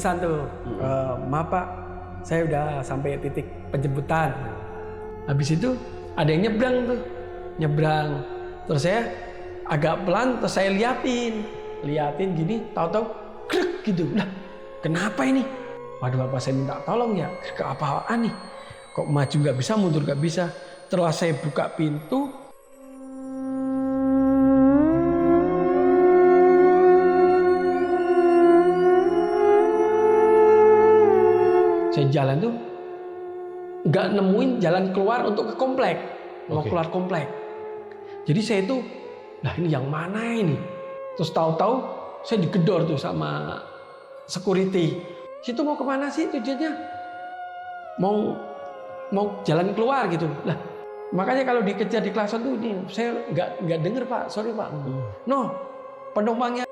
pesan tuh, maaf Pak, saya udah sampai titik penjemputan. Habis itu ada yang nyebrang. Terus saya agak pelan, terus saya liatin gini, tahu-tahu krek gitu. Lah, kenapa ini? Waduh, apa saya minta tolong ya? Ke apaan nih? Kok maju nggak bisa, mundur nggak bisa. Setelah saya buka pintu, saya jalan tuh nggak nemuin jalan keluar untuk ke komplek, mau keluar komplek. Jadi saya itu, lah ini yang mana ini? Terus tahu-tahu saya digedor tuh sama security. Situ mau kemana sih tujuannya? Mau jalan keluar gitu. Lah, makanya kalau dikejar di klakson tuh ini saya nggak denger Pak, sorry Pak. No, penumpangnya.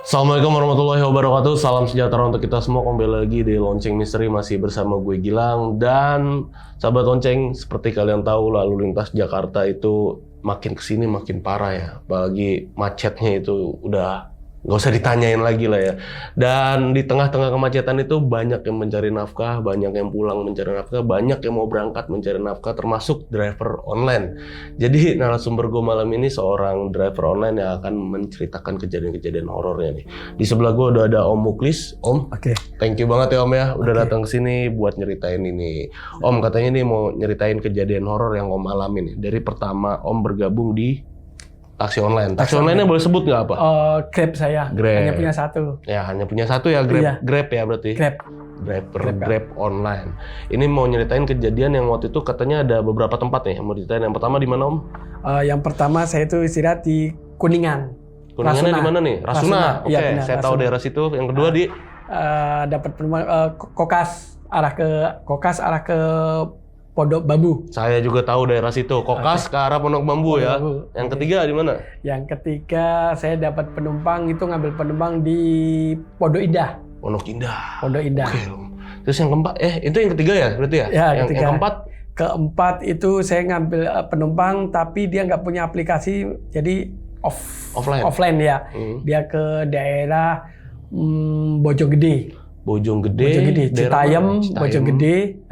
Assalamualaikum warahmatullahi wabarakatuh. Salam sejahtera untuk kita semua. Kembali lagi di Lonceng Misteri, masih bersama gue Gilang. Dan sahabat lonceng, seperti kalian tahu, lalu lintas Jakarta itu makin kesini makin parah ya. Apalagi macetnya itu udah nggak usah ditanyain lagi lah ya. Dan di tengah-tengah kemacetan itu banyak yang mencari nafkah, banyak yang pulang mencari nafkah, banyak yang mau berangkat mencari nafkah, termasuk driver online. Jadi narasumber gue malam ini seorang driver online yang akan menceritakan kejadian-kejadian horornya nih. Di sebelah gue udah ada Om Muklis. Om, thank you banget ya Om ya, udah datang ke sini buat nyeritain ini. Om katanya nih mau nyeritain kejadian horor yang Om alami nih. Dari pertama Om bergabung di taksi online. Taksi online-nya boleh sebut nggak apa? Grab saya. Grab. Hanya punya satu. Ya, hanya punya satu ya, Grab. Iya. Grab ya berarti? Grab online. Ini mau nyeritain kejadian yang waktu itu katanya ada beberapa tempat nih. Mau ceritain yang pertama di mana Om? Yang pertama saya itu istirahat di Kuningan. Kuningannya di mana nih? Rasuna. Oke, iya, benar, saya tahu daerah situ. Yang kedua di dapat penumpang Kokas arah ke Pondok Bambu. Saya juga tahu daerah situ. Kokas ke arah Pondok Bambu ya. Bambu. Yang ketiga di mana? Yang ketiga saya dapat penumpang itu ngambil penumpang di Pondok Indah. Pondok Indah. Pondok Indah. Oke. Terus yang keempat, itu yang ketiga ya berarti ya? Ya, yang keempat? Keempat itu saya ngambil penumpang tapi dia nggak punya aplikasi, jadi offline ya. Dia ke daerah Bojonggede, Citayam, Bojonggede,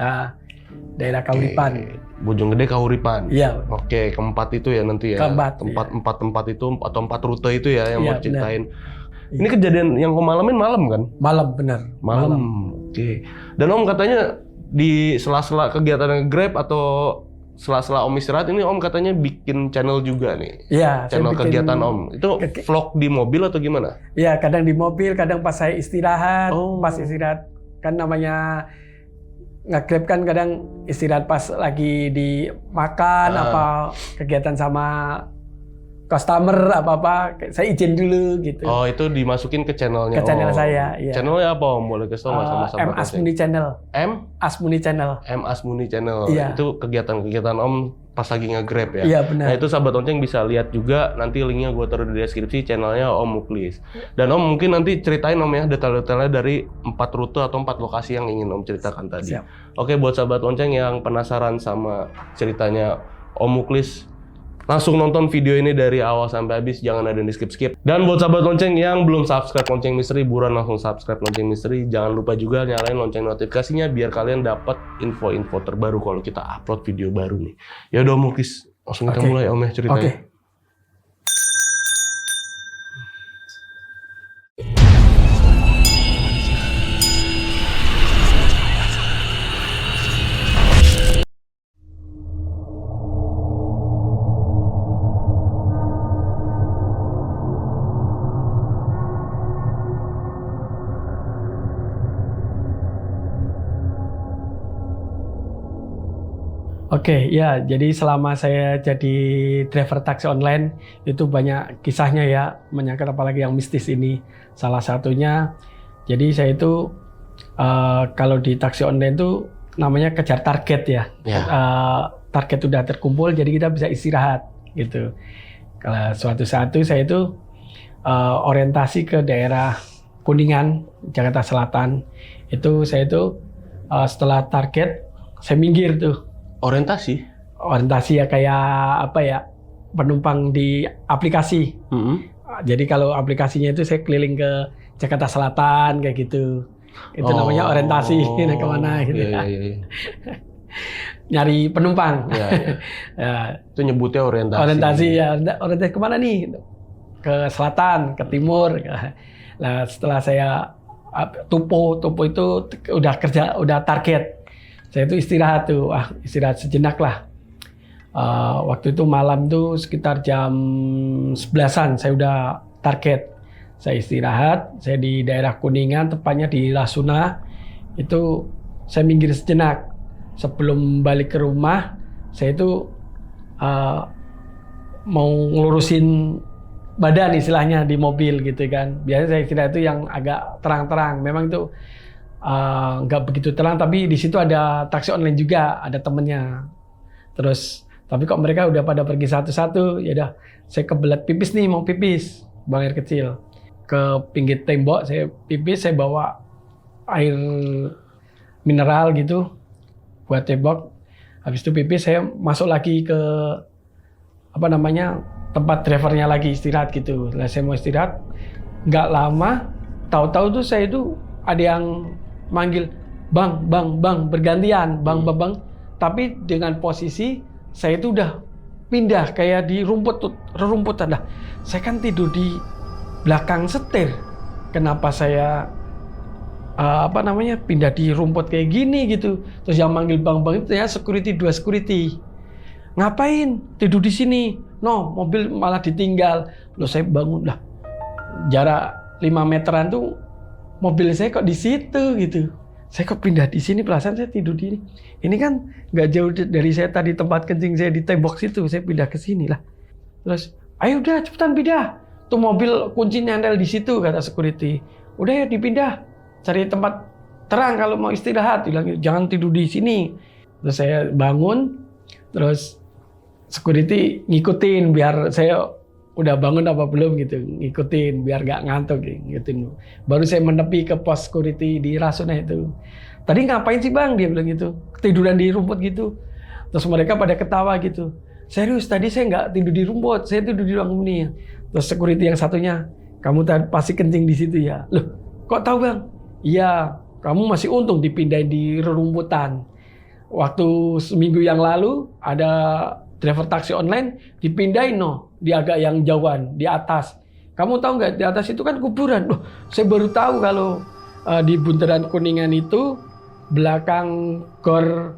daerah Kahuripan. Bojonggede Kahuripan. Iya. Oke, keempat itu ya nanti ya. Empat tempat itu atau 4 rute itu ya yang mau ceritain. Ini kejadian yang kau malamin malam kan? Malam, benar. Malam. Oke. Dan Om katanya di sela-sela kegiatan Grab atau sela-sela Om istirahat ini Om katanya bikin channel juga nih. Iya. Channel kegiatan Om. Itu vlog di mobil atau gimana? Iya, kadang di mobil, kadang pas saya istirahat. Pas istirahat kan namanya nge-Grab kan kadang istirahat pas lagi di makan apa kegiatan sama customer apa saya izin dulu gitu. Oh, itu dimasukin ke channelnya. Ke channel saya, iya. Channelnya apa Om? Boleh kasih tahu sama sahabat. M Asmuni Channel. M Asmuni Channel. Iya. Itu kegiatan-kegiatan Om pas lagi nge-Grab ya. Iya, benar. Nah, itu sahabat lonceng bisa lihat juga, nanti linknya gue taruh di deskripsi, channelnya Om Muklis. Dan Om mungkin nanti ceritain Om ya detail-detailnya dari 4 rute atau 4 lokasi yang ingin Om ceritakan tadi. Siap. Oke, buat sahabat lonceng yang penasaran sama ceritanya Om Muklis, langsung nonton video ini dari awal sampai habis, jangan ada yang di skip-skip. Dan buat sahabat lonceng yang belum subscribe Lonceng Misteri, buruan langsung subscribe Lonceng Misteri. Jangan lupa juga nyalain lonceng notifikasinya biar kalian dapat info-info terbaru kalau kita upload video baru nih. Ya udah Om Muklis, langsung kita mulai Om ya ceritanya. Oke, ya. Jadi selama saya jadi driver taksi online itu banyak kisahnya ya, menyangkut apalagi yang mistis ini. Salah satunya, jadi saya itu kalau di taksi online itu namanya kejar target ya. Target udah terkumpul, jadi kita bisa istirahat gitu. Kalau suatu saat itu saya itu orientasi ke daerah Kuningan, Jakarta Selatan. Itu saya setelah target saya minggir tuh. Orientasi ya kayak apa ya, penumpang di aplikasi. Jadi kalau aplikasinya itu saya keliling ke Jakarta Selatan kayak gitu. Itu namanya orientasi, kemana gitu. Iya. Nyari penumpang. Iya. Ya. Itu nyebutnya orientasi. Orientasi ya, orientasi kemana nih? Ke selatan, ke timur. Nah setelah saya tupo itu udah target. Saya itu istirahat tuh, istirahat sejenak lah. Waktu itu malam tuh sekitar jam 11-an saya udah target. Saya istirahat, saya di daerah Kuningan, tepatnya di Rasuna. Itu saya minggir sejenak. Sebelum balik ke rumah, saya itu mau ngelurusin badan istilahnya di mobil gitu kan. Biasanya saya istirahat itu yang agak terang-terang. Memang itu nggak begitu terang, tapi di situ ada taksi online juga, ada temennya. Terus, tapi kok mereka udah pada pergi satu-satu, ya udah saya kebelet pipis nih, mau pipis, buang air kecil. Ke pinggir tembok, saya pipis, saya bawa air mineral gitu buat tembok. Habis itu pipis, saya masuk lagi ke tempat drivernya lagi istirahat gitu. Lah saya mau istirahat, nggak lama, tahu-tahu tuh saya itu ada yang manggil bang, bergantian, bang. Tapi dengan posisi saya itu udah pindah kayak di rerumputan lah. Saya kan tidur di belakang setir. Kenapa saya pindah di rumput kayak gini gitu. Terus yang manggil bang itu ya dua security. Ngapain tidur di sini? No, mobil malah ditinggal. Loh saya bangun lah. Jarak 5 meteran tuh mobil saya kok di situ gitu. Saya kok pindah di sini, perasaan saya tidur di sini. Ini kan nggak jauh dari saya tadi tempat kencing saya di tembok situ. Saya pindah ke sini lah. Terus, ayo udah cepetan pindah. Tuh mobil kunci nyandel di situ kata security. Udah ya dipindah. Cari tempat terang kalau mau istirahat. Bilang jangan tidur di sini. Terus saya bangun. Terus security ngikutin biar saya udah bangun apa belum gitu, ngikutin biar gak ngantuk ngikutin. Baru saya menepi ke pos security di Rasuna itu. Tadi ngapain sih bang? Dia bilang gitu, ketiduran di rumput gitu. Terus mereka pada ketawa gitu. Serius tadi saya nggak tidur di rumput, saya tidur di ruang ini. Terus security yang satunya, kamu tadi pasti kencing di situ ya? Loh, kok tahu bang? Iya, kamu masih untung dipindahin di rerumputan. Waktu seminggu yang lalu ada driver taksi online dipindahin di agak yang jauhan di atas. Kamu tahu nggak di atas itu kan kuburan. Loh, saya baru tahu kalau di bundaran Kuningan itu belakang gor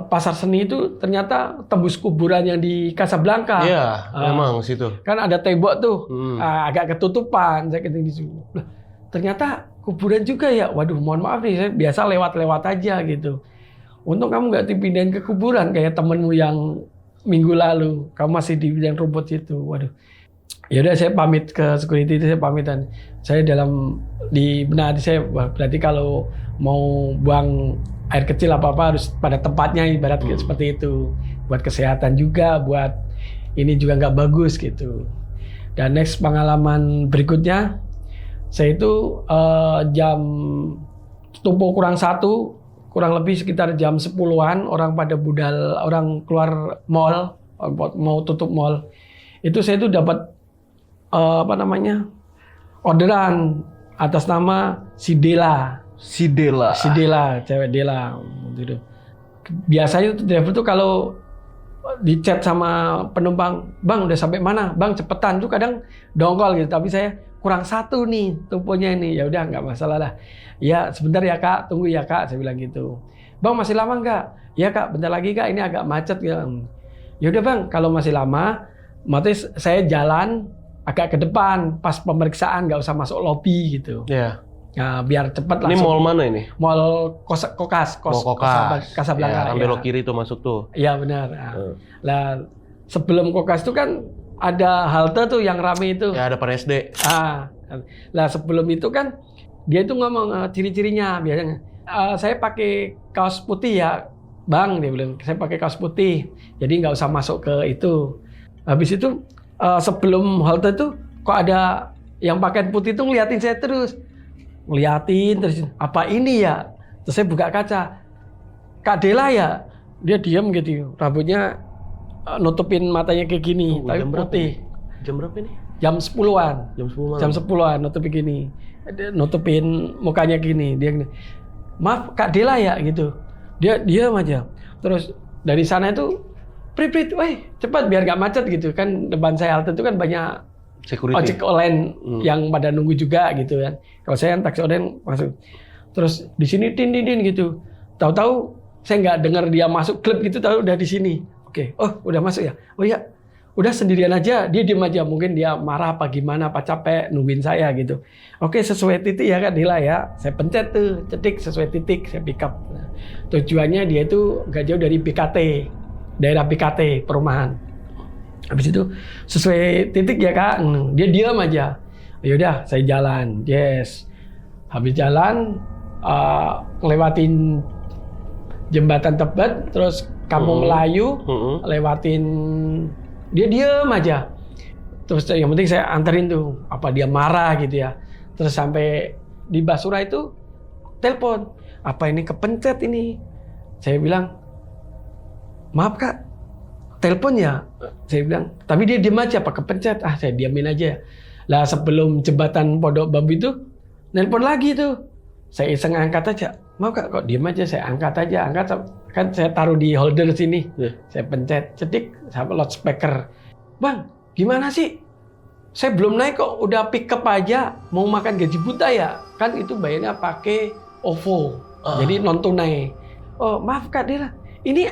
Pasar Seni itu ternyata tembus kuburan yang di Casablanca. Iya, memang situ. Kan ada tembok tuh, agak ketutupan. Saya keting di situ. Loh, ternyata kuburan juga ya. Waduh, mohon maaf nih, saya biasa lewat-lewat aja gitu. Untung kamu nggak dipindahin ke kuburan kayak temenmu yang minggu lalu. Kamu masih di bidang rumput itu. Waduh. Ya udah saya pamit ke security itu, saya pamitan. Saya di benak hati saya, berarti kalau mau buang air kecil apa-apa harus pada tempatnya, ibarat seperti itu. Buat kesehatan juga, buat ini juga nggak bagus gitu. Dan next pengalaman berikutnya, saya itu jam tumpuk kurang lebih sekitar jam 10-an orang pada budal, orang keluar mall, mau tutup mall. Itu saya itu dapat orderan atas nama si Dela, cewek Dela gitu. Biasanya tuh driver tuh kalau di chat sama penumpang, "Bang, udah sampai mana? Bang, cepetan." Tuh kadang dongkol gitu, tapi saya kurang 1 nih tumpunya ini. Ya udah nggak masalah lah. Ya sebentar ya kak, tunggu ya kak, saya bilang gitu. Bang masih lama nggak? Ya kak, bentar lagi kak, ini agak macet ya. Ya udah bang, kalau masih lama, berarti saya jalan agak ke depan pas pemeriksaan, nggak usah masuk lobi gitu. Iya. Nah, biar cepat langsung. Ini mall mana ini? Mall Kokas. Casablanca. Yang belok kiri tuh masuk tuh. Iya benar. Nah, sebelum Kokas itu kan ada halte tuh yang rame itu. Ya ada depan SD. Lah sebelum itu kan dia itu ngomong ciri-cirinya biasanya. Saya pakai kaos putih ya, bang, dia bilang. Saya pakai kaos putih, jadi nggak usah masuk ke itu. Habis itu sebelum halte itu kok ada yang pakaian putih itu ngeliatin saya terus. Ngeliatin terus, apa ini ya? Terus saya buka kaca. Kak Dela ya? Dia diam gitu. Rambutnya nutupin matanya kayak gini, tapi putih. Jam berapa ini? Jam 10-an. Jam 10 malam. Jam 10-an nutupin gini. Nutupin mukanya gini. Dia gini. Maaf Kak Dela ya gitu. Dia diam aja. Terus dari sana itu prit, weh cepat biar gak macet gitu kan. Depan saya halte itu kan banyak Security. ojek online yang pada nunggu juga gitu kan. Kalau saya kan taksi online masuk. Terus di sini din gitu. Tahu-tahu saya nggak dengar dia masuk klub gitu, tahu udah di sini. Oke, oh udah masuk ya. Oh iya, udah sendirian aja. Dia diem aja. Mungkin dia marah apa gimana, apa capek nungguin saya gitu. Oke, sesuai titik ya Kak Dela ya. Saya pencet tuh, cetik sesuai titik, saya pick up. Nah, tujuannya dia itu nggak jauh dari BKT, daerah BKT perumahan. Habis itu sesuai titik ya Kak, dia diam aja. Yaudah, saya jalan. Yes. Habis jalan, ngelewatin jembatan Tebet, terus Kampung Melayu, lewatin, dia diam aja. Terus yang penting saya anterin tuh, apa dia marah gitu ya. Terus sampai di Basura itu telepon, apa ini kepencet ini? Saya bilang, maaf Kak, telepon ya? Saya bilang, tapi dia diam aja, apa kepencet? Ah saya diamin aja. Lah sebelum jembatan Pondok Bambu itu, nelpon lagi tuh. Saya iseng angkat aja. Mau Kak, kok diem aja, saya angkat aja. Angkat, kan saya taruh di holder sini. Saya pencet, cetik, sampai loudspeaker. Bang, gimana sih? Saya belum naik kok, udah pick up aja. Mau makan gaji buta ya? Kan itu bayarnya pakai OVO. Jadi non tunai. Oh maaf Kak Dela, ini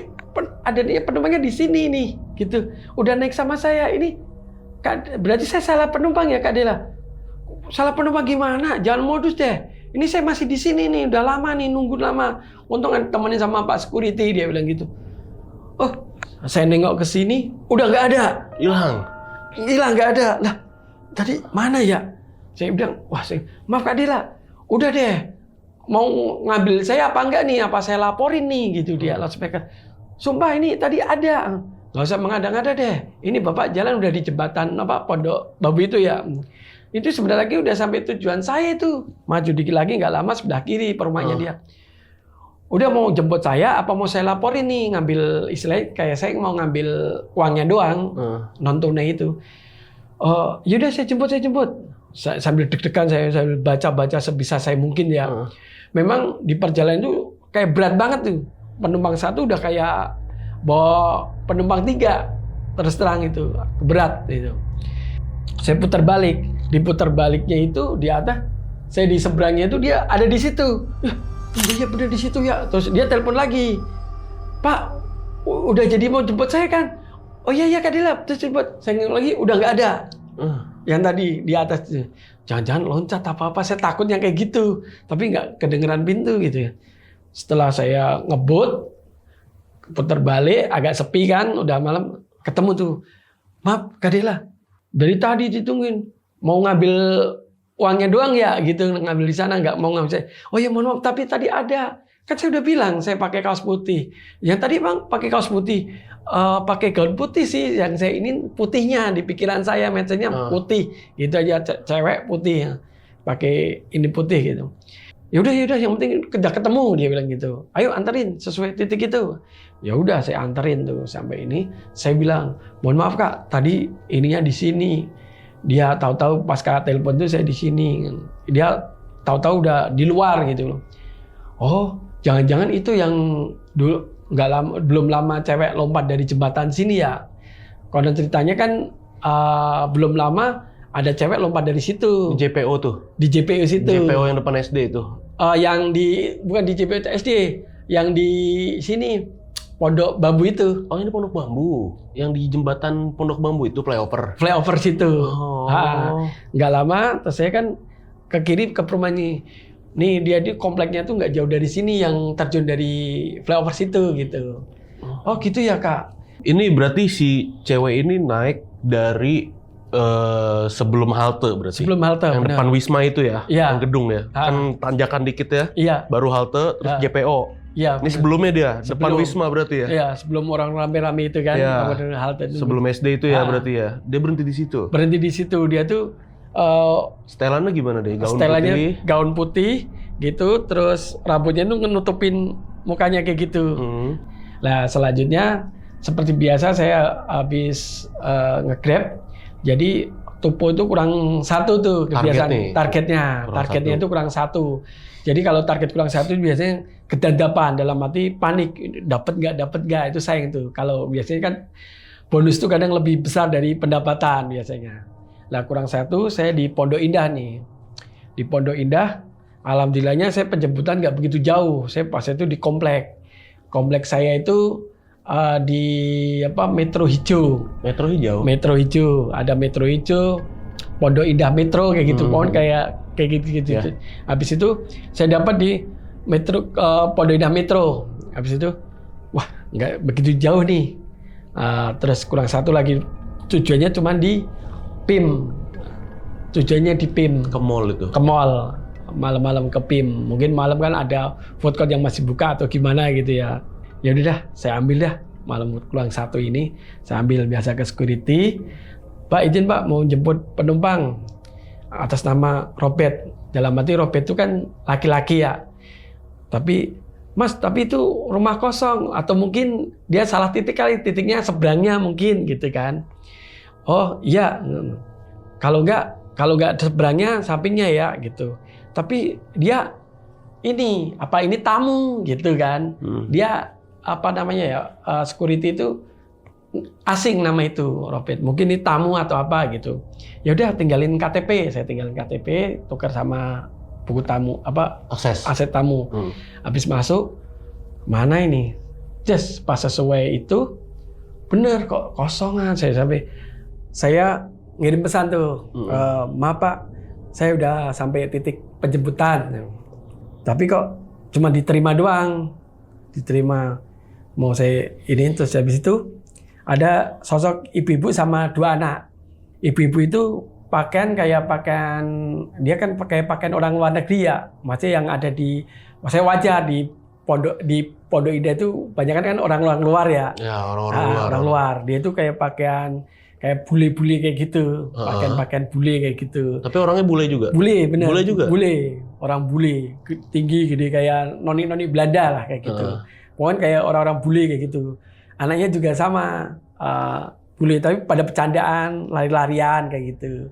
ada penumpangnya di sini nih. Gitu. Udah naik sama saya, ini berarti saya salah penumpang ya Kak Dela? Salah penumpang gimana? Jangan modus deh. Ini saya masih di sini nih, udah lama nih, nunggu lama. Untung temenin sama Pak Security, dia bilang gitu. Oh, saya nengok ke sini, udah nggak ada. Hilang nggak ada. Lah, tadi mana ya? Saya bilang, wah, maaf Kak Dela, udah deh. Mau ngambil saya apa enggak nih? Apa saya laporin nih? Gitu dia, loudspeaker. Sumpah ini tadi ada. Nggak usah mengada-ngada deh. Ini Bapak jalan udah di jembatan Pondok Bambu itu ya. Itu sebentar lagi udah sampai tujuan saya itu. Maju dikit lagi nggak lama sebelah kiri perumahannya dia. Udah mau jemput saya apa mau saya laporin nih, ngambil istilahnya kayak saya mau ngambil uangnya doang, non tunai itu. Oh, yaudah saya jemput. Sambil deg-degan saya sambil baca sebisa saya mungkin ya. Memang di perjalanan itu kayak berat banget tuh. Penumpang satu udah kayak bawa penumpang 3. Terus terang itu berat itu. Saya putar balik. Diputar baliknya itu di atas, saya di seberangnya itu dia ada di situ. Iya benar di situ ya. Terus dia telepon lagi, Pak, udah jadi mau jemput saya kan? Oh iya Kak Dela, terus jemput. Saya ngomong lagi, udah nggak ada. Yang tadi di atas, jangan-jangan loncat apa-apa. Saya takut yang kayak gitu, tapi nggak kedengeran pintu gitu ya. Setelah saya ngebut, putar balik, agak sepi kan, udah malam, ketemu tuh. Maaf Kak Dela, dari tadi ditungguin. Mau ngambil uangnya doang ya gitu, ngambil di sana nggak mau ngambil saya. Oh ya mohon maaf, tapi tadi ada. Kan saya udah bilang saya pakai kaos putih. Yang tadi Bang pakai kaos putih, pakai gaun putih sih. Yang saya ini putihnya di pikiran saya matchnya putih. Gitu aja cewek putih, pakai ini putih gitu. Yaudah yang penting udah ketemu, dia bilang gitu. Ayo anterin sesuai titik itu. Ya udah saya anterin tuh sampai ini. Saya bilang mohon maaf Kak, tadi ininya di sini. Dia tahu-tahu pas Kak telepon tuh saya di sini. Dia tahu-tahu udah di luar gitu loh. Oh, jangan-jangan itu yang dulu belum lama cewek lompat dari jembatan sini ya. Konon ceritanya kan belum lama ada cewek lompat dari situ. Di JPO tuh. Di JPO situ. JPO yang depan SD itu. Yang bukan di JPO SD, yang di sini. Pondok Bambu itu. Oh ini Pondok Bambu. Yang di jembatan Pondok Bambu itu flyover. Flyover situ. Nggak lama, terus saya kan ke kiri ke perumahan ini. Nih dia di kompleknya tuh nggak jauh dari sini yang terjun dari flyover situ gitu. Oh gitu ya Kak. Ini berarti si cewek ini naik dari sebelum halte berarti. Sebelum halte. Yang benar. Depan Wisma itu ya. Iya. Yang gedung ya. Kan tanjakan dikit ya. Iya. Baru halte terus JPO. Iya. Ini sebelumnya dia, depan Wisma berarti ya? Iya, sebelum orang rame-rame itu kan. Iya. Halte itu. Sebelum SD itu ya berarti ya? Dia berhenti di situ? Berhenti di situ. Dia tuh Setelannya gimana deh? Gaun setelannya putih. gaun putih gitu, terus rambutnya tuh nutupin mukanya kayak gitu. Nah selanjutnya seperti biasa saya habis nge-grab, jadi tupo itu kurang satu tuh kebiasaan targetnya itu kurang satu. Jadi kalau target kurang satu biasanya kedadapan, dalam arti panik, dapat nggak itu sayang tuh. Kalau biasanya kan bonus itu kadang lebih besar dari pendapatan biasanya. Nah kurang satu saya di Pondok Indah nih. Di Pondok Indah, alhamdulillahnya saya penjemputan nggak begitu jauh. Saya pas itu di komplek. Komplek saya itu di Metro Hijau. Metro Hijau. Metro Hijau, ada Metro Hijau, Pondok Indah Metro kayak gitu, pohon kayak gitu. Yeah. Habis itu saya dapat di Metro Pondok Indah Metro. Habis itu, wah nggak begitu jauh nih. Terus kurang satu lagi, tujuannya cuma di PIM. Tujuannya di PIM. Ke mall itu. Ke mall. Malam-malam ke PIM. Mungkin malam kan ada food court yang masih buka atau gimana gitu ya. Ya udah dah, saya ambil dah malam kurang satu ini, saya ambil biasa ke security. Pak izin Pak mau jemput penumpang atas nama Robert. Dalam arti Robert itu kan laki-laki ya. Tapi Mas, tapi itu rumah kosong atau mungkin dia salah titik kali, titiknya seberangnya mungkin gitu kan. Oh iya, kalau nggak seberangnya sampingnya ya gitu. Tapi dia ini tamu gitu kan. Dia security itu asing nama itu Robert, mungkin ini tamu atau apa gitu. Ya udah tinggalin KTP, saya tinggalin KTP, tukar sama buku tamu aset tamu. Habis masuk, mana ini? Just pas sesuai itu bener kok kosongan. Saya ngirim pesan tuh, maaf Pak, saya udah sampai titik penjemputan, tapi kok cuma diterima doang, mau saya ini. Terus habis itu ada sosok ibu-ibu sama dua anak. Ibu-ibu itu dia kan pakai pakaian orang luar negeri ya, maksudnya yang ada saya wajar di Pondok Indah itu banyak kan orang luar ya. Ya orang luar. Dia itu kayak pakaian kayak bule-bule kayak gitu, pakaian bule kayak gitu. Tapi orangnya bule juga. Bule bener. Bule juga. Orang bule, tinggi gede kayak noni Belanda lah kayak gitu. Pokoknya kayak orang-orang bule kayak gitu. Anaknya juga sama bule, tapi pada bercandaan, lari-larian kayak gitu.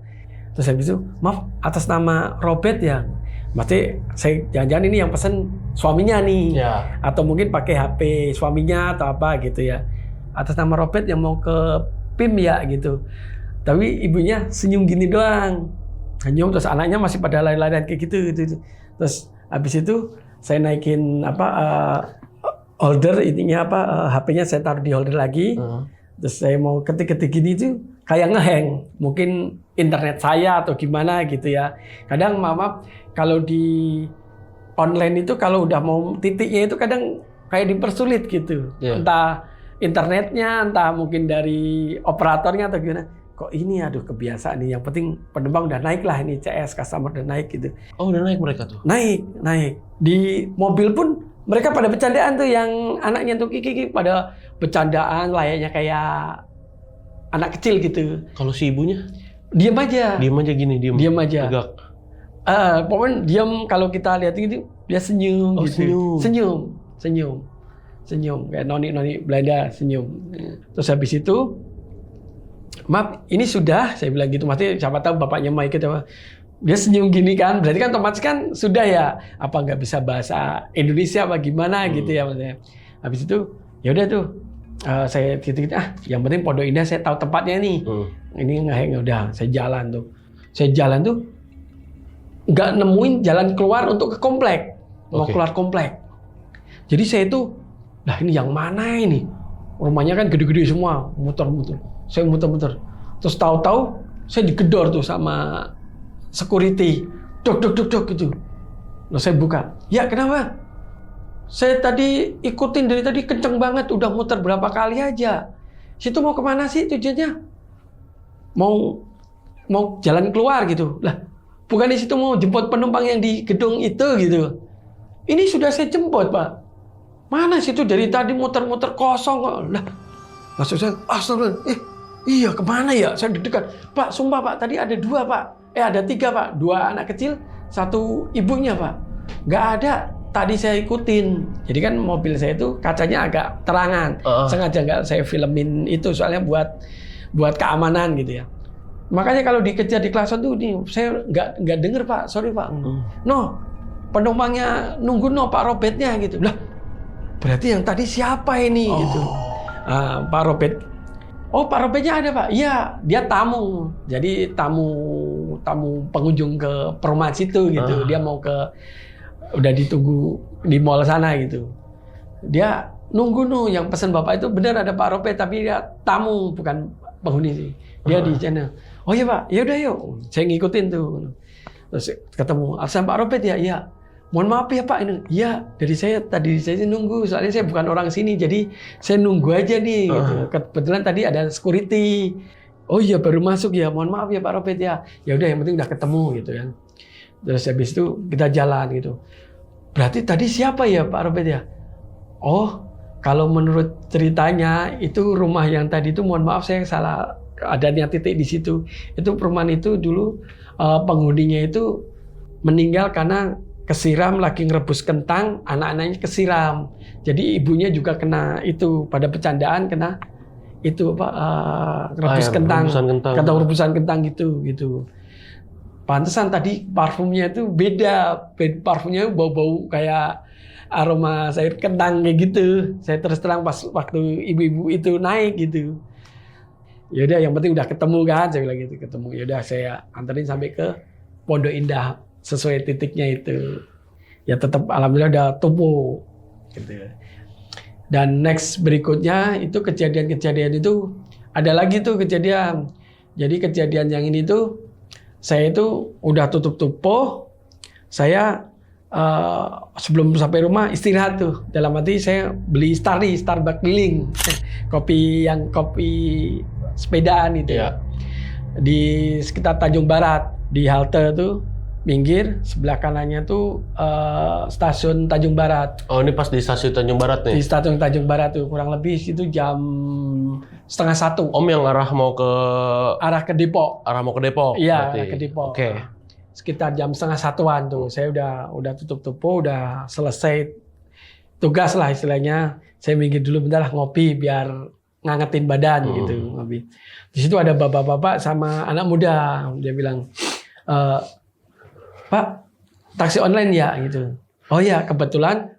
Terus habis itu, maaf atas nama Robert ya. Maksudnya saya jangan-jangan ini yang pesen suaminya nih. Ya. Atau mungkin pakai HP suaminya atau apa gitu ya. Atas nama Robert yang mau ke PIM ya gitu. Tapi ibunya senyum gini doang. Senyum, terus anaknya masih pada lari-larian kayak gitu. Terus habis itu saya naikin holder intinya HP-nya saya taruh di holder lagi. Terus saya mau ketik-ketik gini tuh kayak ngehang. Mungkin internet saya atau gimana gitu ya. Kadang maaf kalau di online itu kalau udah mau titiknya itu kadang kayak dipersulit gitu. Yeah. Entah internetnya, entah mungkin dari operatornya atau gimana. Kok ini aduh kebiasaan nih. Yang penting penumpang udah naik lah ini, CS customer udah naik gitu. Oh udah naik mereka tuh? Naik. Di mobil pun mereka pada bercandaan tuh, yang anaknya tuh Kiki pada bercandaan layaknya kayak anak kecil gitu. Kalau si ibunya? Diam aja gini. Diam aja. Tegak. Pokoknya diam, kalau kita lihat gitu dia senyum gitu. Senyum kayak noni Belanda senyum. Terus habis itu, maaf ini sudah, saya bilang gitu, maksudnya siapa tahu bapaknya mau ikut apa. Dia senyum gini kan, berarti kan otomatis kan sudah ya, apa nggak bisa bahasa Indonesia apa gimana gitu ya maksudnya. Habis itu ya udah tuh saya gitu yang penting Pondok Indah saya tahu tempatnya nih. Ini ngeheng, udah saya jalan tuh nggak nemuin jalan keluar untuk ke komplek, mau keluar komplek. Jadi saya itu, nah ini yang mana ini? Rumahnya kan gede-gede semua, muter-muter. Saya muter-muter. Terus tahu-tahu saya digedor tuh sama security, dok gitu. Nah saya buka, ya kenapa? Saya tadi ikutin dari tadi kenceng banget, udah muter berapa kali aja. Situ mau kemana sih tujuannya? Mau jalan keluar gitu. Lah, bukan di situ mau jemput penumpang yang di gedung itu gitu. Ini sudah saya jemput Pak. Mana situ dari tadi muter-muter kosong kok. Lah, maksud saya, astagfirullah. Iya kemana ya? Saya deg-degan. Pak, sumpah Pak, tadi ada 2 Pak. Ada 3 Pak, 2 anak kecil, 1 ibunya Pak. Nggak ada, tadi saya ikutin. Jadi kan mobil saya itu kacanya agak terangan. Sengaja nggak saya filmin itu, soalnya buat keamanan gitu ya. Makanya kalau dikejar di klakson tuh, saya nggak denger Pak, sorry Pak. No, penumpangnya nunggu Pak Robetnya gitu. Lah, berarti yang tadi siapa ini gitu. Pak Robet. Oh, Pak Robetnya ada Pak. Iya, dia tamu. Jadi tamu pengunjung ke perumahan situ gitu. Dia mau udah ditunggu di mall sana gitu. Dia nunggu yang pesan Bapak itu benar ada Pak Robet, tapi dia tamu bukan penghuni sih. Dia di sana. Oh iya Pak, ya udah yuk. Saya ngikutin tuh. Terus ketemu, "Absen Pak Robet ya?" "Iya." "Mohon maaf ya Pak ini." "Iya, dari saya nunggu, soalnya saya bukan orang sini, jadi saya nunggu aja nih." Gitu. Kebetulan tadi ada security. "Oh iya baru masuk ya, mohon maaf ya Pak Robet ya." Ya udah, yang penting udah ketemu gitu kan. Terus habis itu kita jalan gitu. "Berarti tadi siapa ya Pak Robet ya?" "Oh, kalau menurut ceritanya itu rumah yang tadi itu, mohon maaf saya salah, adanya titik di situ. Itu perumahan itu dulu penghuninya itu meninggal karena kesiram lagi ngerebus kentang, anak-anaknya kesiram. Jadi ibunya juga kena itu, pada bercandaan kena itu rebus kentang, kata rebusan kentang gitu. Pantesan tadi parfumnya itu beda, parfumnya bau-bau kayak aroma sayur kentang kayak gitu. Saya terus terang pas waktu ibu-ibu itu naik gitu. Ya udah, yang penting udah ketemu kan, saya bilang gitu, ketemu. Ya udah, saya anterin sampai ke Pondok Indah sesuai titiknya itu. Ya tetap alhamdulillah udah tumbuh gitu. Dan next berikutnya itu kejadian itu ada lagi tuh kejadian. Jadi kejadian yang ini tuh saya itu udah tutup tupo, saya sebelum sampai rumah istirahat tuh. Dalam arti saya beli Starbucks keliling, kopi sepedaan itu ya. Di sekitar Tanjung Barat, di halte tuh minggir, sebelah kanannya tuh stasiun Tanjung Barat. Oh, ini pas di stasiun Tanjung Barat nih? Di stasiun Tanjung Barat tuh, kurang lebih itu jam 12:30. Om yang arah mau ke Depok. Arah mau ke Depok? Iya, ke Depok. Oke. Sekitar jam 12:30-an tuh, saya udah tutup tupo, udah selesai tugas lah istilahnya. Saya minggir dulu bentar lah, ngopi biar ngangetin badan gitu, ngopi. Di situ ada bapak-bapak sama anak muda. Dia bilang, "Pak, taksi online ya?" gitu. "Oh ya, kebetulan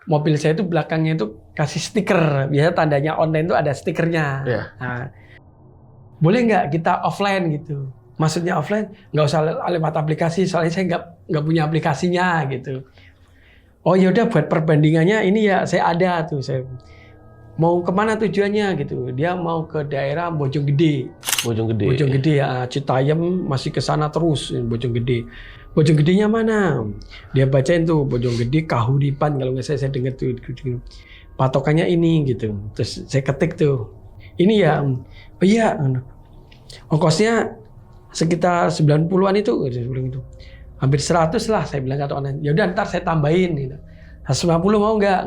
mobil saya itu belakangnya itu kasih stiker. Biasa tandanya online itu ada stikernya. Nah, boleh nggak kita offline gitu?" "Maksudnya offline? Nggak usah lewat aplikasi, soalnya saya nggak punya aplikasinya gitu." "Oh ya udah, buat perbandingannya ini ya saya ada tuh." Saya mau kemana tujuannya gitu. Dia mau ke daerah Bojonggede ya, Citayam masih ke sana terus. Bojonggedenya mana? Dia bacain tuh Bojonggede Kahuripan, kalau nggak saya dengar tuh patokannya ini gitu. Terus saya ketik tuh, "Ini ya." "Oh iya, ongkosnya sekitar 90-an itu." Saya bilang itu. "Hampir 100 lah," saya bilang kata online. "Ya udah, ntar saya tambahin gitu. 150 mau nggak?"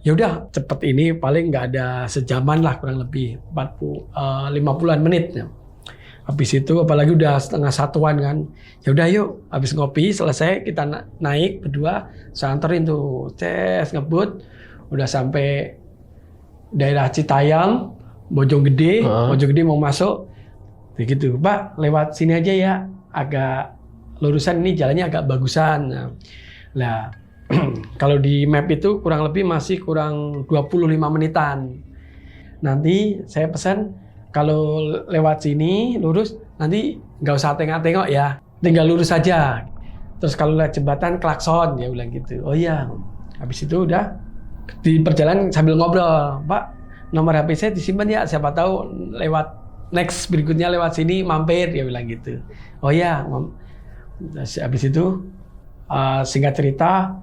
"Ya udah, cepet ini paling nggak ada sejaman lah, kurang lebih 50-an menit." Habis itu apalagi udah 12:30 kan. Ya udah yuk, habis ngopi selesai kita naik berdua, saya anterin tuh, ngebut, udah sampai daerah Citayam, Bojonggede mau masuk. Begitu, "Pak, lewat sini aja ya, agak lurusan, ini jalannya agak bagusan." Nah, kalau di map itu kurang lebih masih kurang 25 menitan. Nanti saya pesan kalau lewat sini lurus, nanti nggak usah tengok-tengok ya, tinggal lurus saja. Terus kalau lewat jembatan klakson, dia bilang gitu. "Oh iya." Habis itu udah di perjalanan sambil ngobrol, "Pak, nomor HP saya disimpan ya, siapa tahu lewat next berikutnya lewat sini mampir," dia bilang gitu. "Oh iya." Habis itu singkat cerita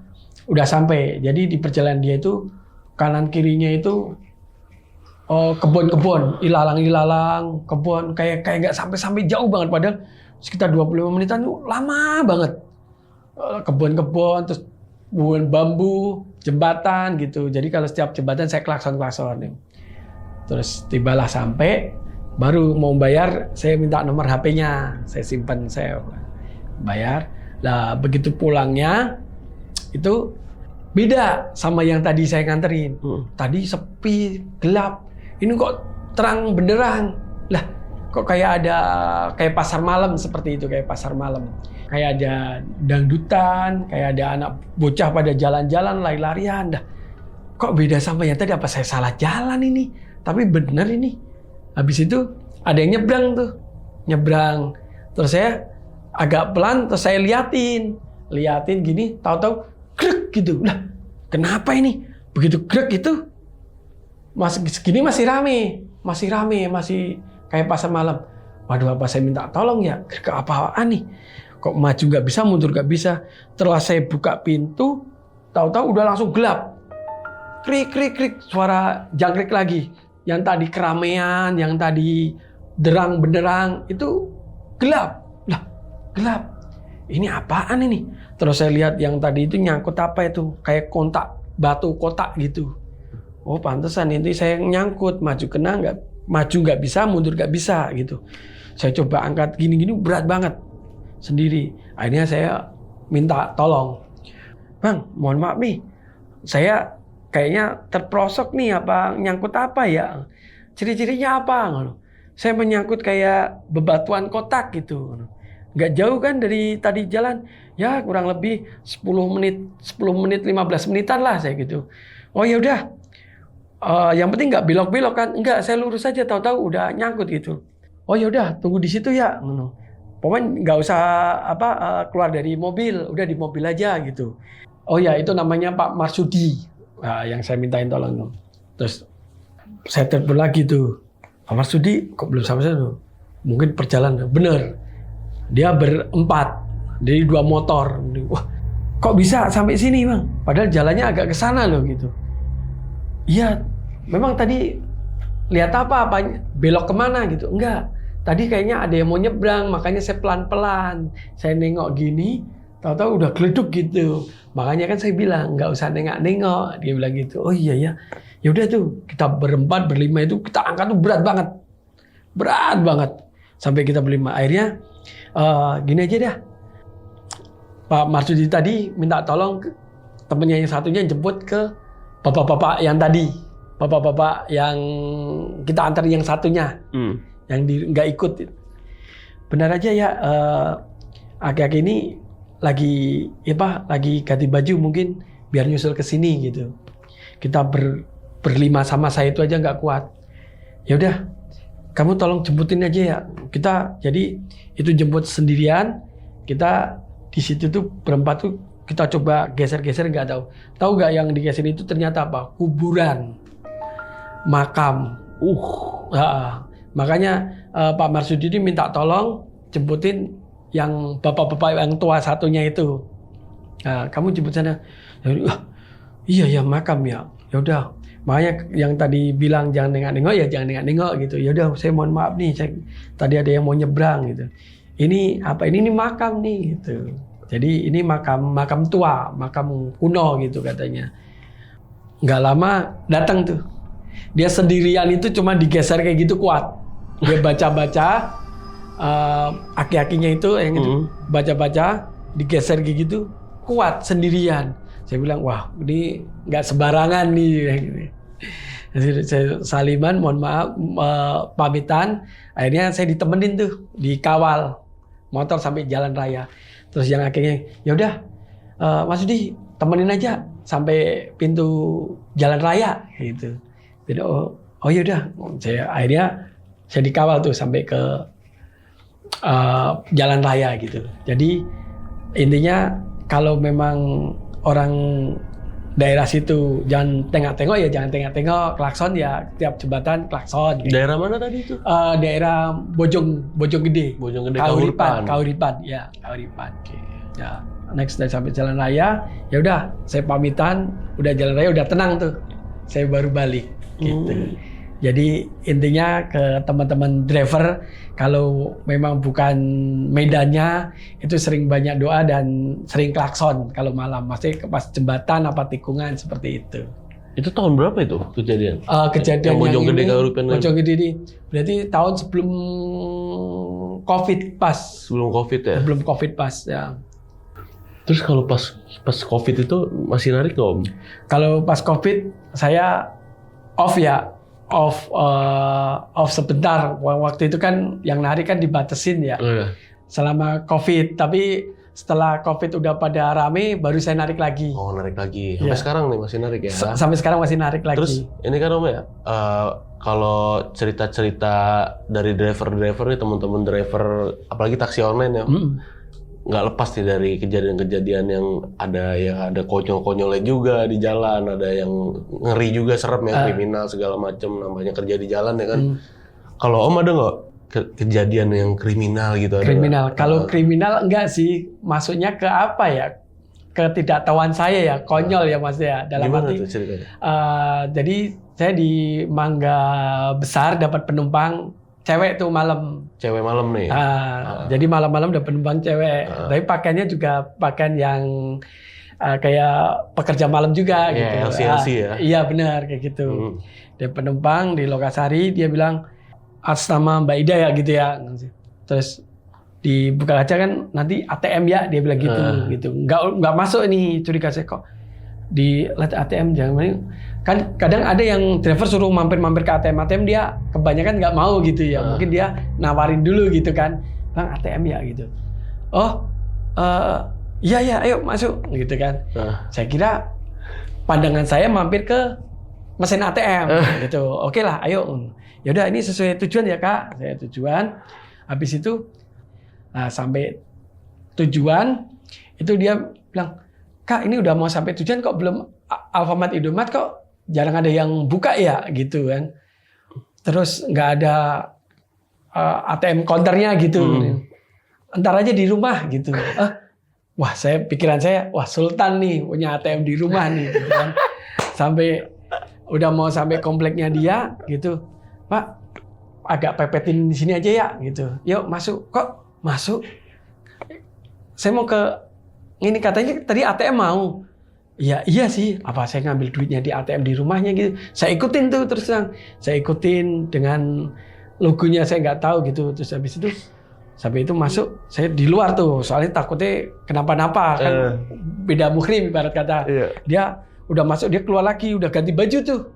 udah sampai. Jadi di perjalanan dia itu kanan kirinya itu kebun-kebun, ilalang-ilalang, kebun kayak nggak sampai jauh banget, padahal sekitar 25 menitan itu lama banget. Kebun-kebun, terus buah bambu, jembatan gitu. Jadi kalau setiap jembatan saya klakson. Terus tibalah sampai, baru mau bayar, saya minta nomor HP-nya, saya simpan, saya bayar. Lah begitu pulangnya itu beda sama yang tadi saya nganterin. Tadi sepi, gelap. Ini kok terang benderang. Lah kok kayak pasar malam seperti itu, kayak pasar malam. Kayak ada dangdutan, kayak ada anak bocah pada jalan-jalan, lari-larian. Dah kok beda sama yang tadi, apa saya salah jalan ini? Tapi bener ini. Habis itu ada yang nyebrang. Terus saya agak pelan, terus saya liatin gini, tahu-tahu grek gitu. Lah, kenapa ini? Begitu grek itu segini masih rame, masih kayak pasar malam. Waduh, apa saya minta tolong ya? Grek apaan nih? Kok maju nggak bisa, mundur nggak bisa. Setelah saya buka pintu, tahu-tahu udah langsung gelap. Krik, suara jangkrik lagi. Yang tadi keramaian, yang tadi derang benderang, itu gelap. Lah, gelap. Ini apaan ini? Terus saya lihat yang tadi itu nyangkut apa itu? Kayak kontak, batu kotak gitu. Oh, pantesan ini saya nyangkut, maju nggak bisa, mundur nggak bisa gitu. Saya coba angkat gini-gini berat banget sendiri. Akhirnya saya minta tolong. Bang, mohon maaf nih. Saya kayaknya terprosok nih, apa nyangkut apa ya? Ciri-cirinya apa? Saya menyangkut kayak bebatuan kotak gitu. Nggak jauh kan dari tadi jalan. Ya kurang lebih 10 menit 15 menitan lah saya gitu. Oh ya udah. Yang penting nggak belok-belok kan? Enggak, saya lurus aja, tahu-tahu udah nyangkut gitu. Oh ya udah, tunggu di situ ya. Pokoknya nggak usah keluar dari mobil, udah di mobil aja gitu. Oh ya, itu namanya Pak Marsudi. Yang saya mintain tolong. Terus saya telepon lagi tuh. Pak Marsudi kok belum sampai sana? Mungkin perjalanan. Bener. Dia berempat. Dari 2 motor. Wah, kok bisa sampai sini, Bang? Padahal jalannya agak ke sana loh gitu. Iya, memang tadi lihat apa? Belok kemana gitu? Enggak. Tadi kayaknya ada yang mau nyebrang, makanya saya pelan-pelan. Saya nengok gini, tahu-tahu udah geleduk gitu. Makanya kan saya bilang, nggak usah nengok-nengok. Dia bilang gitu. Oh iya ya. Ya udah tuh, kita berempat, berlima itu kita angkat tuh berat banget. Berat banget. Sampai kita berlima. Akhirnya gini aja dah. Pak Marsudi tadi minta tolong temennya yang satunya jemput ke bapak-bapak yang tadi. Bapak-bapak yang kita antar yang satunya. Yang nggak ikut. Benar aja ya, aki-aki ini lagi ganti baju mungkin biar nyusul ke sini gitu. Kita berlima sama saya itu aja nggak kuat. Ya udah, kamu tolong jemputin aja ya. Kita jadi itu jemput sendirian. Kita di situ tuh berempat tuh kita coba geser-geser, nggak tahu. Tahu nggak yang digeser itu ternyata apa? Kuburan, makam. Makanya Pak Marsudi ini minta tolong jemputin yang bapak-bapak yang tua satunya itu. Nah, kamu jemput sana. Iya ya, makam ya. Ya udah. Makanya yang tadi bilang jangan nengok-nengok ya jangan nengok-nengok gitu. Ya udah, saya mohon maaf nih, tadi ada yang mau nyebrang gitu. Ini apa? Ini makam nih gitu. Jadi ini makam tua, makam kuno gitu katanya. Nggak lama datang tuh. Dia sendirian itu cuma digeser kayak gitu kuat. Dia baca-baca, aki-akinya itu yang itu baca-baca, digeser kayak gitu kuat sendirian. Saya bilang, wah ini nggak sembarangan nih. Saya saliman, mohon maaf, pamitan. Akhirnya saya ditemenin tuh, dikawal motor sampai jalan raya. Terus yang akhirnya, ya udah, Mas Yudi temenin aja sampai pintu jalan raya gitu. Jadi, oh ya udah, akhirnya saya dikawal tuh sampai ke jalan raya gitu. Jadi intinya kalau memang orang daerah situ jangan tengok-tengok ya jangan tengok-tengok, klakson ya tiap jembatan klakson. Gitu. Daerah mana tadi itu? Daerah Bojonggede. Bojonggede, Kahuripan. Ya, Kahuripan. Okay. Ya, next dari sampai jalan raya, ya udah saya pamitan, udah jalan raya udah tenang tuh. Saya baru balik gitu. Jadi intinya ke teman-teman driver, kalau memang bukan medannya itu sering banyak doa dan sering klakson kalau malam, masih pas jembatan apa tikungan seperti itu. Itu tahun berapa itu kejadian? Kejadian yang Bojong Gede ini, Kauripan. Bojong Gede ini berarti tahun sebelum COVID pas. Sebelum COVID ya? Sebelum COVID pas ya. Terus kalau pas COVID itu masih narik nggak Om? Kalau pas COVID saya off ya, off sebentar. Waktu itu kan yang narik kan dibatasin ya. Oh, ya. Selama COVID, tapi setelah COVID udah pada rame, baru saya narik lagi. Oh, narik lagi. Sampai Ya. sekarang nih masih narik ya? Sampai sekarang masih narik lagi. Terus ini kan Om ya, kalau cerita-cerita dari driver-driver nih, teman-teman driver, apalagi taksi online ya, nggak lepas nih dari kejadian-kejadian yang ada konyol-konyolnya juga di jalan, ada yang ngeri juga, serem ya, kriminal segala macam, namanya kerja di jalan ya kan. Kalau Om ada nggak kejadian yang kriminal gitu? Kriminal. Kalau kriminal enggak sih, masuknya ke apa ya? Ketidaktahuan saya ya, konyol ya Mas ya. Dalam Gimana arti, tuh ceritanya? jadi saya di Mangga Besar dapat penumpang cewek tuh malam. Cewek malam nih. Jadi malam-malam dapat penumpang cewek. Tapi pakaiannya juga pakaian yang kayak pekerja malam juga gitu. LC ya. Iya benar kayak gitu. Dia penumpang di Lokasari, dia bilang atas nama Mbak Ida ya gitu ya. Terus dibuka kaca kan nanti ATM ya, dia bilang gitu. Nggak masuk ini, curiga saya kok di ATM jangan. Kan kadang ada yang driver suruh mampir ke ATM dia kebanyakan nggak mau gitu ya. Mungkin dia nawarin dulu gitu kan. Bang ATM ya gitu. Oh, iya ayo masuk gitu kan. Saya kira pandangan saya mampir ke mesin ATM gitu. Oke lah, ayo. Yaudah ini sesuai tujuan ya Kak. Saya tujuan. Habis itu sampai tujuan itu dia bilang, Kak ini udah mau sampai tujuan kok belum Alfamart Indomaret kok jarang ada yang buka ya gitu kan. Terus nggak ada ATM counternya gitu. Entar aja di rumah gitu. Wah pikiran saya, wah Sultan nih punya ATM di rumah nih gitu kan. Sampai udah mau sampai kompleknya dia gitu. Pak agak pepetin di sini aja ya gitu. Yuk masuk. Kok masuk? Saya mau ke ini katanya tadi ATM mau. Iya sih. Apa saya ngambil duitnya di ATM di rumahnya gitu. Saya ikutin tuh terus terang. Saya ikutin dengan logonya saya nggak tahu gitu. Terus habis itu sampai itu masuk, saya di luar tuh. Soalnya takutnya kenapa-napa kan beda muhrim ibarat kata. Dia udah masuk, dia keluar lagi, udah ganti baju tuh.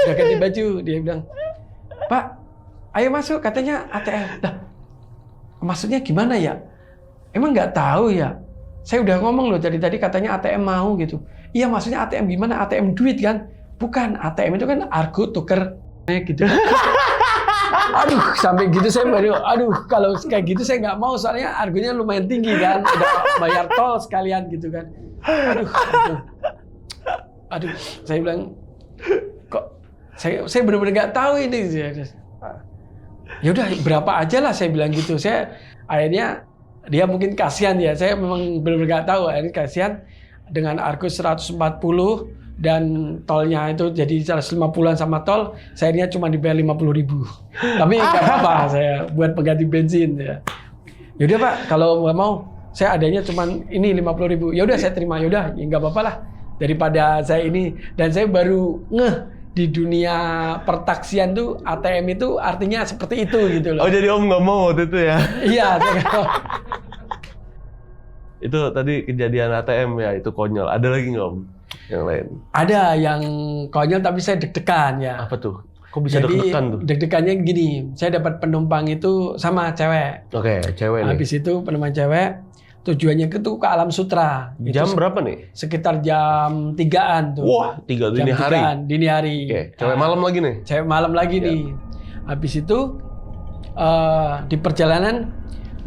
Udah ganti baju. Dia bilang, Pak, ayo masuk katanya ATM. Nah, maksudnya gimana ya? Emang nggak tahu ya? Saya udah ngomong loh dari tadi katanya ATM mau gitu. Iya maksudnya ATM gimana? ATM duit kan? Bukan, ATM itu kan argo tuker gitu. Aduh, sampai gitu saya baru, kalau kayak gitu saya nggak mau soalnya argonya lumayan tinggi kan. Udah bayar tol sekalian gitu kan. Aduh, saya bilang kok saya benar-benar nggak tahu ini. Ya udah berapa aja lah saya bilang gitu. Saya akhirnya dia mungkin kasihan ya. Saya memang benar-benar nggak tahu. Akhirnya kasihan dengan argo 140 dan tolnya itu jadi 150-an sama tol. Saya akhirnya cuma dibayar 50.000. Tapi nggak apa-apa saya buat pengganti bensin ya. Yaudah Pak, kalau nggak mau saya adanya cuma ini 50.000. Ya udah saya terima. Ya udah ya nggak apa-apa lah daripada saya ini. Dan saya baru ngeh di dunia pertaksian tuh ATM itu artinya seperti itu gitu loh. Oh jadi Om nggak mau waktu itu ya? Iya. Itu tadi kejadian ATM ya, itu konyol. Ada lagi nggak Om yang lain? Ada yang konyol tapi saya deg-degan ya. Apa tuh? Kok bisa deg-degan tuh? Deg-degannya gini, saya dapat penumpang itu sama cewek. Oke, cewek nih. Habis itu penumpang cewek, tujuannya ke Alam Sutra. Jam berapa nih? Sekitar jam 3-an tuh. Wah, 3 dini hari. Dini hari. Oke, cewek malam lagi nih? Cewek malam lagi nih. Habis itu di perjalanan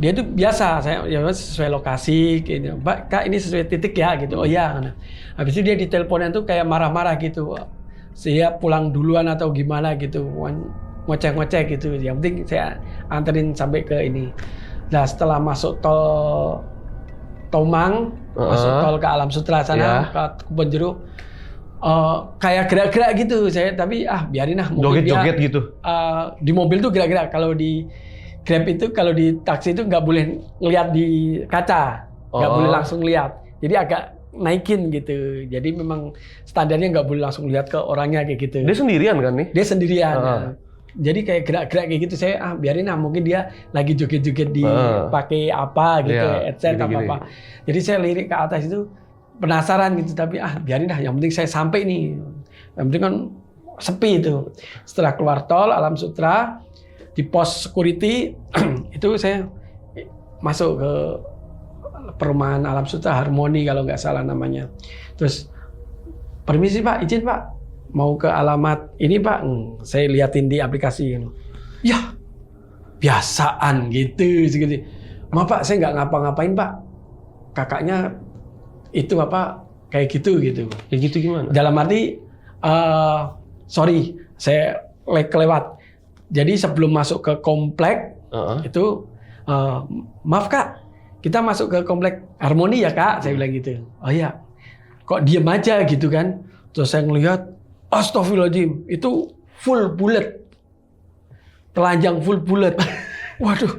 dia tuh biasa, saya ya sesuai lokasi, gitu. Mbak, Kak ini sesuai titik ya, gitu. Oh iya. Habis itu dia di teleponan tuh kayak marah-marah gitu. Saya pulang duluan atau gimana gitu, ngoceh-ngoceh gitu. Yang penting saya anterin sampai ke ini. Nah setelah masuk tol Tomang, masuk tol ke Alam Sutra sana, ke Kebon Jeruk, kayak gerak-gerak gitu. Saya tapi biarin lah. Joget-joget gitu. Di mobil tuh gerak-gerak. Kalau di Grab itu, kalau di taksi itu nggak boleh ngelihat di kaca, nggak boleh langsung lihat. Jadi agak naikin gitu. Jadi memang standarnya nggak boleh langsung lihat ke orangnya kayak gitu. Dia sendirian kan nih? Dia sendirian. Jadi kayak gerak-gerak kayak gitu, saya biarin mungkin dia lagi joget-joget di pakai apa gitu, headset apa-apa. Jadi saya lirik ke atas itu penasaran gitu, tapi biarin dah, yang penting saya sampai nih. Yang penting kan sepi itu. Setelah keluar tol Alam Sutera di pos security itu saya masuk ke perumahan Alam Sutera Harmoni kalau nggak salah namanya. Terus permisi Pak, izin Pak, mau ke alamat ini Pak. Saya liatin di aplikasi. Ya biasaan gitu. Maaf Pak, saya nggak ngapa-ngapain Pak. Kakaknya itu apa kayak gitu. Kayak gitu gimana? Dalam arti sorry, saya kelewat. Jadi sebelum masuk ke komplek itu maaf Kak, kita masuk ke komplek Harmoni ya Kak, saya bilang gitu. Oh iya, kok diem aja gitu kan. Terus saya ngelihat, astagfirullahaladzim, itu full bullet, telanjang full bullet. Waduh,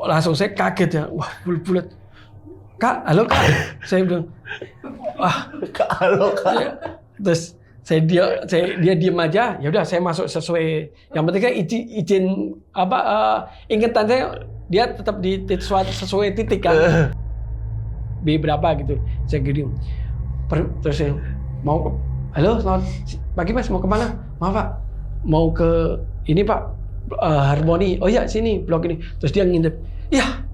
langsung saya kaget ya, wah full bullet. Kak, halo Kak, saya bilang, Kak, halo Kak. Ya. Terus dia diem aja, ya udah saya masuk sesuai. Yang penting kan izin ingatan saya dia tetap di sesuai titik kan. B berapa gitu. Saya gini. Terus saya mau halo selamat pagi Mas, mau kemana? Maaf Pak, mau ke ini Pak, Harmoni. Oh iya sini blok ini. Terus dia ngintip. Ya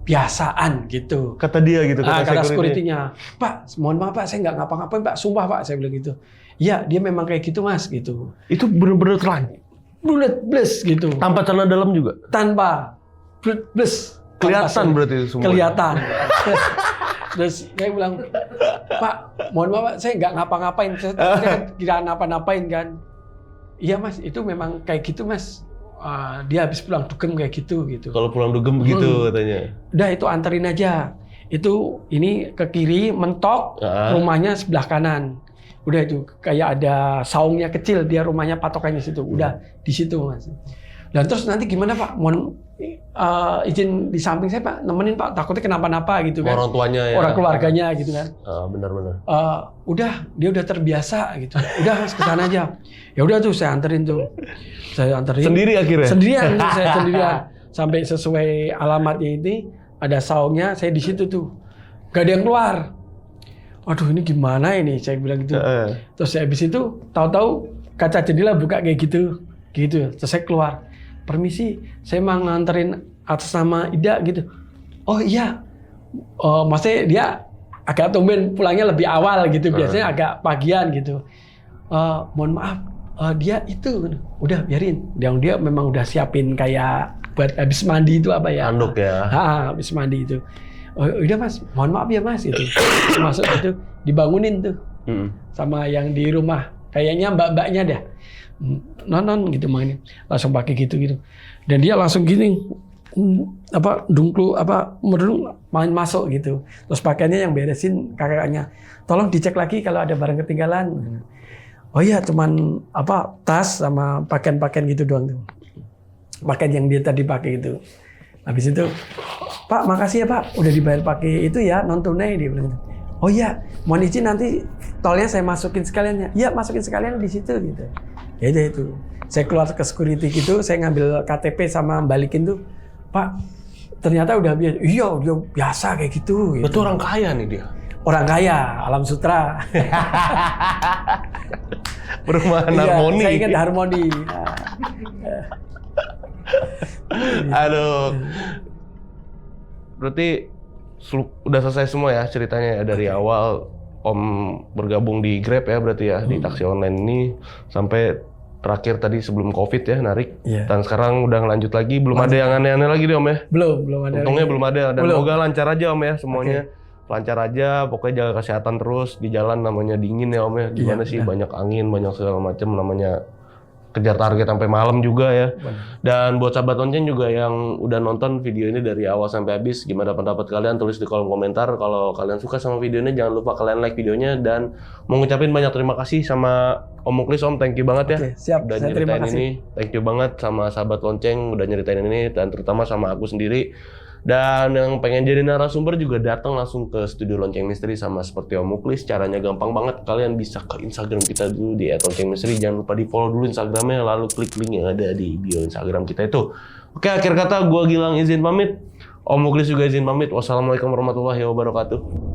biasaan gitu. Kata dia gitu, kata security-nya. Pak, mohon maaf Pak, saya nggak ngapa-ngapain Pak, sumpah Pak, saya bilang gitu. Iya, dia memang kayak gitu Mas, gitu. Itu bener-bener telanjang? Bullet-bless gitu. Tanpa celana dalam juga? Tanpa. Bullet-bless. Kelihatan berarti itu semua? Kelihatan. Terus saya bilang, Pak, mohon maaf Pak, saya nggak ngapa-ngapain. Saya kira ngapa-ngapain kan. Iya Mas, itu memang kayak gitu Mas. Dia habis pulang dugem kayak gitu. Kalau pulang dugem begitu katanya. Udah itu anterin aja. Itu ini ke kiri mentok, rumahnya sebelah kanan. Udah itu kayak ada saungnya kecil, dia rumahnya patokannya situ. Udah di situ Mas. Dan terus nanti gimana Pak? Mohon izin di samping saya Pak, nemenin Pak. Takutnya kenapa-napa gitu kan. Orang tuanya ya. Orang keluarganya gitu kan. Benar-benar. Udah dia udah terbiasa gitu. Udah Mas ke sana aja. Ya udah tuh saya anterin tuh. Saya anterin. Sendiri akhirnya? Sendirian, saya sendirian. Sampai sesuai alamatnya ini, ada saungnya, saya di situ tuh. Gak ada yang keluar. Waduh ini gimana ini, saya bilang gitu. Terus habis itu, tahu-tahu kaca jendela buka kayak gitu. Terus saya keluar. Permisi, saya mau nganterin atas nama Ida gitu. Oh iya. Maksudnya dia agak tumben pulangnya lebih awal gitu. Biasanya agak pagian gitu. Mohon maaf. Dia itu udah biarin. Dia memang udah siapin kayak buat habis mandi itu apa ya? Handuk ya. Habis mandi itu. Oh, udah Mas, mohon maaf ya Mas gitu. Masuk itu dibangunin tuh. Sama yang di rumah. Kayaknya mbak-mbaknya dah. Non gitu main. Langsung pakai gitu. Dan dia langsung gini dungklu main masuk gitu. Terus pakaiannya yang beresin kakaknya. Tolong dicek lagi kalau ada barang ketinggalan. Oh iya, cuman tas sama pakaian gitu doang tuh. Pakaian yang dia tadi pakai itu. Habis itu, Pak, makasih ya Pak, udah dibayar pakai itu ya, non tunai dia bilang. Oh iya, mohon izin nanti tolnya saya masukin sekalian ya. Iya, masukin sekalian di situ gitu. Ya udah itu. Saya keluar ke security gitu, saya ngambil KTP sama balikin tuh. Pak, ternyata udah biasa. Iya, udah biasa kayak gitu. Betul orang kaya nih dia. Orang kaya, Alam Sutera. Perumahan Harmoni. Saya ingat Harmoni. Aduh. Berarti udah selesai semua ya ceritanya ya dari awal Om bergabung di Grab ya berarti ya di taksi online ini sampai terakhir tadi sebelum Covid ya narik. Dan sekarang udah lanjut lagi, belum ada yang aneh-aneh lagi deh Om ya? Belum ada. Untungnya belum ada dan semoga lancar aja Om ya semuanya. Lancar aja, pokoknya jaga kesehatan terus di jalan namanya dingin ya Om ya. Gimana sih banyak angin, banyak segala macam namanya kejar target sampai malam juga ya. Dan buat sahabat lonceng juga yang udah nonton video ini dari awal sampai habis, gimana pendapat kalian tulis di kolom komentar. Kalau kalian suka sama video ini jangan lupa kalian like videonya dan mau ngucapin banyak terima kasih sama Om Muklis Om, thank you banget ya. Siap, udah nyeritain ini. Thank you banget sama sahabat lonceng udah nyeritain ini dan terutama sama aku sendiri. Dan yang pengen jadi narasumber juga datang langsung ke studio Lonceng Misteri sama seperti Om Muklis. Caranya gampang banget, kalian bisa ke Instagram kita dulu di @loncengmisteri. Jangan lupa di follow dulu Instagramnya, lalu klik link yang ada di bio Instagram kita itu. Oke, akhir kata gue Gilang izin pamit. Om Muklis juga izin pamit. Wassalamualaikum warahmatullahi wabarakatuh.